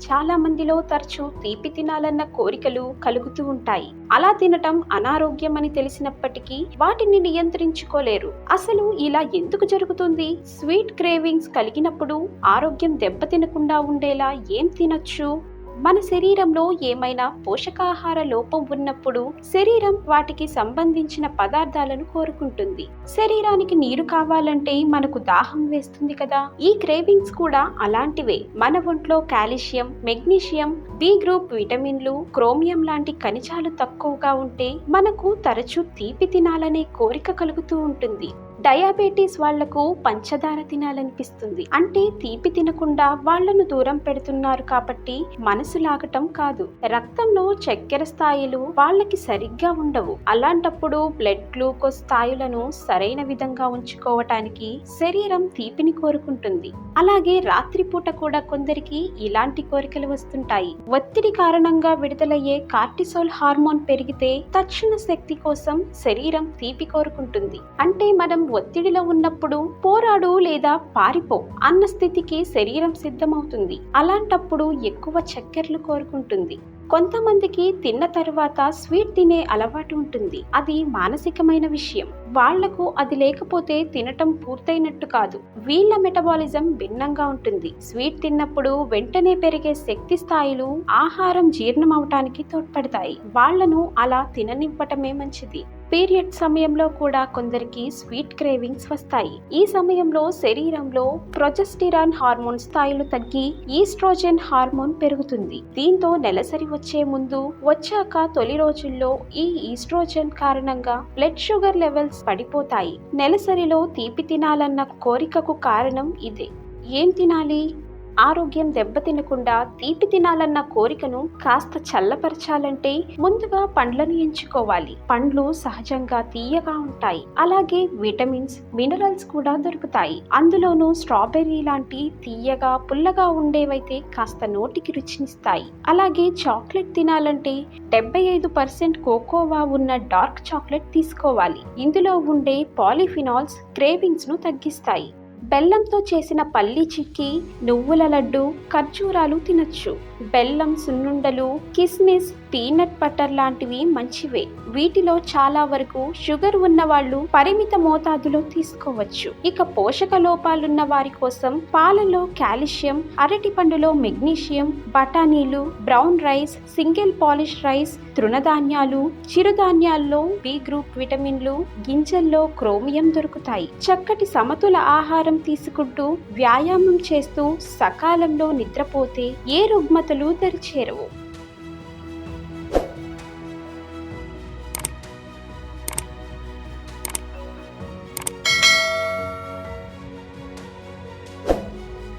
చాలా మందిలో తరచూ తీపి తినాలన్న కోరికలు కలుగుతూ ఉంటాయి. అలా తినటం అనారోగ్యం అని తెలిసినప్పటికీ వాటిని నియంత్రించుకోలేరు. అసలు ఇలా ఎందుకు జరుగుతుంది? స్వీట్ క్రేవింగ్స్ కలిగినప్పుడు ఆరోగ్యం దెబ్బతినకుండా ఉండేలా ఏం తినొచ్చు? మన శరీరంలో ఏమైనా పోషకాహార లోపం ఉన్నప్పుడు శరీరం వాటికి సంబంధించిన పదార్థాలను కోరుకుంటుంది. శరీరానికి నీరు కావాలంటే మనకు దాహం వేస్తుంది కదా. ఈ క్రేవింగ్స్ కూడా అలాంటివే. మన ఒంట్లో కాల్షియం, మెగ్నీషియం, బి గ్రూప్ విటమిన్లు, క్రోమియం లాంటి ఖనిజాలు తక్కువగా ఉంటే మనకు తరచూ తీపి తినాలనే కోరిక కలుగుతూ ఉంటుంది. డయాబెటీస్ వాళ్లకు పంచదార తినాలనిపిస్తుంది. అంటే తీపి తినకుండా వాళ్లను దూరం పెడుతున్నారు కాబట్టి మనసు లాగటం కాదు. రక్తంలో చక్కెర స్థాయిలు వాళ్ళకి సరిగ్గా ఉండవు. అలాంటప్పుడు బ్లడ్ గ్లూకోజ్ స్థాయిలను సరైన విధంగా ఉంచుకోవటానికి శరీరం తీపిని కోరుకుంటుంది. అలాగే రాత్రిపూట కూడా కొందరికి ఇలాంటి కోరికలు వస్తుంటాయి. ఒత్తిడి కారణంగా విడుదలయ్యే కార్టిసోల్ హార్మోన్ పెరిగితే తక్షణ శక్తి కోసం శరీరం తీపి కోరుకుంటుంది. అంటే మనం ఒత్తిడిలో ఉన్నప్పుడు పోరాడు లేదా పారిపో అన్న స్థితికి శరీరం సిద్ధమవుతుంది. అలాంటప్పుడు ఎక్కువ చక్కెరలు కోరుకుంటుంది. కొంతమందికి తిన్న తరువాత స్వీట్ తినే అలవాటు ఉంటుంది. అది మానసికమైన విషయం. వాళ్లకు అది లేకపోతే తినటం పూర్తయినట్టు కాదు. వీళ్ళ మెటబాలిజం భిన్నంగా ఉంటుంది. స్వీట్ తిన్నప్పుడు వెంటనే పెరిగే శక్తి స్థాయిలు ఆహారం జీర్ణం అవటానికి తోడ్పడతాయి. వాళ్లను అలా తిననివ్వటమే మంచిది. పీరియడ్ సమయంలో కూడా కొందరికి స్వీట్ క్రేవింగ్స్ వస్తాయి. ఈ సమయంలో శరీరంలో ప్రొజెస్టిరాన్ హార్మోన్ స్థాయిలు తగ్గి ఈస్ట్రోజెన్ హార్మోన్ పెరుగుతుంది. దీంతో నెలసరి వచ్చే ముందు, వచ్చాక తొలి రోజుల్లో ఈ ఈస్ట్రోజెన్ కారణంగా బ్లడ్ షుగర్ లెవెల్స్ పడిపోతాయి. నెలసరిలో తీపి తినాలన్న కోరికకు కారణం ఇదే. ఏం తినాలి? ఆరోగ్యం దెబ్బతినకుండా తీపి తినాలన్న కోరికను కాస్త చల్లపరచాలంటే ముందుగా పండ్లను ఎంచుకోవాలి. పండ్లు సహజంగా తీయగా ఉంటాయి. అలాగే విటమిన్స్, మినరల్స్ కూడా దొరుకుతాయి. అందులోనూ స్ట్రాబెర్రీ లాంటి తీయగా, పుల్లగా ఉండేవైతే కాస్త నోటికి రుచినిస్తాయి. అలాగే చాక్లెట్ తినాలంటే 75% కోకోవా ఉన్న డార్క్ చాక్లెట్ తీసుకోవాలి. ఇందులో ఉండే పాలిఫినాల్స్ క్రేవింగ్స్ ను తగ్గిస్తాయి. బెల్లంతో చేసిన పల్లి చిక్కీ, నువ్వుల లడ్డు, ఖర్జూరాలు తినొచ్చు. బెల్లం సున్నుండలు, కిస్మిస్, పీనట్ బటర్ లాంటివి మంచివే. వీటిలో చాలా వరకు షుగర్ ఉన్న వాళ్ళు పరిమిత మోతాదులో తీసుకోవచ్చు. ఇక పోషక లోపాలున్న వారి కోసం పాలలో కాల్షియం, అరటి పండులో మెగ్నీషియం, బఠానీలు, brown rice, single polish rice, తృణధాన్యాలు, చిరుధాన్యాల్లో బి గ్రూప్ విటమిన్లు, గింజల్లో క్రోమియం దొరుకుతాయి. చక్కటి సమతుల ఆహారం తీసుకుంటూ వ్యాయామం చేస్తూ సకాలంలో నిద్రపోతే ఏ రుగ్మతలు దరిచేరవు.